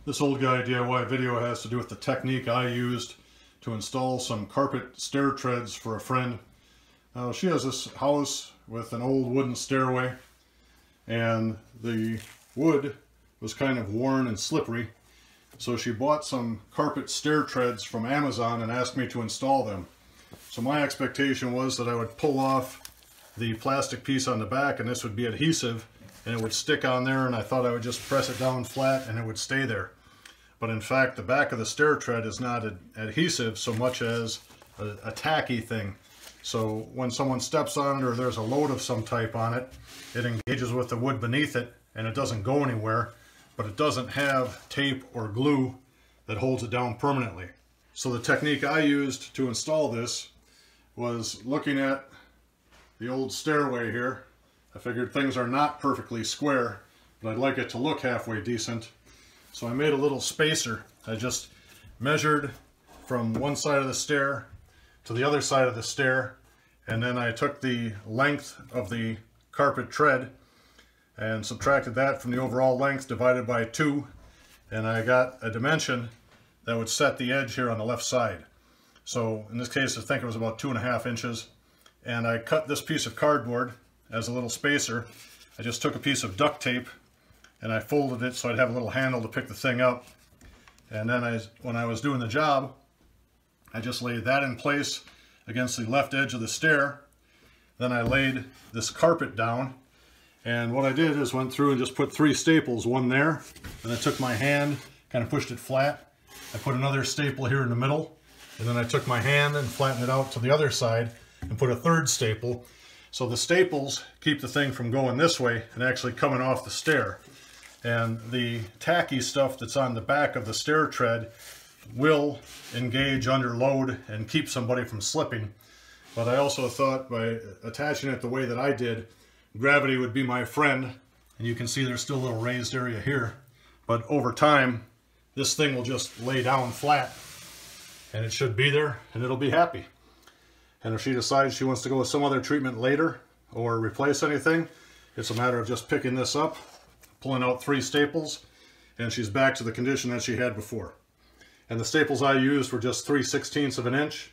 This old guy DIY video has to do with the technique I used to install some carpet stair treads for a friend. She has this house with an old wooden stairway, and the wood was kind of worn and slippery, so she bought some carpet stair treads from Amazon and asked me to install them. So my expectation was that I would pull off the plastic piece on the back and this would be adhesive and it would stick on there, and I thought I would just press it down flat and it would stay there. But in fact, the back of the stair tread is not adhesive so much as a tacky thing. So when someone steps on it or there's a load of some type on it, it engages with the wood beneath it and it doesn't go anywhere, but it doesn't have tape or glue that holds it down permanently. So the technique I used to install this was looking at the old stairway here. I figured things are not perfectly square, but I'd like it to look halfway decent. So I made a little spacer. I just measured from one side of the stair to the other side of the stair, and then I took the length of the carpet tread and subtracted that from the overall length divided by 2, and I got a dimension that would set the edge here on the left side. So in this case I think it was about 2.5 inches, and I cut this piece of cardboard as a little spacer. I just took a piece of duct tape and I folded it so I'd have a little handle to pick the thing up, and then when I was doing the job, I just laid that in place against the left edge of the stair. Then I laid this carpet down, and what I did is went through and just put 3 staples, one there, and I took my hand, kind of pushed it flat. I put another staple here in the middle, and then I took my hand and flattened it out to the other side and put a 3rd staple. So the staples keep the thing from going this way and actually coming off the stair. And the tacky stuff that's on the back of the stair tread will engage under load and keep somebody from slipping. But I also thought by attaching it the way that I did, gravity would be my friend. And you can see there's still a little raised area here. But over time, this thing will just lay down flat and it should be there and it'll be happy. And if she decides she wants to go with some other treatment later or replace anything, it's a matter of just picking this up, pulling out 3 staples, and she's back to the condition that she had before. And the staples I used were just 3/16 of an inch,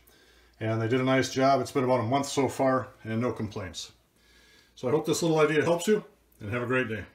and they did a nice job. It's been about a month so far and no complaints. So I hope this little idea helps you, and have a great day.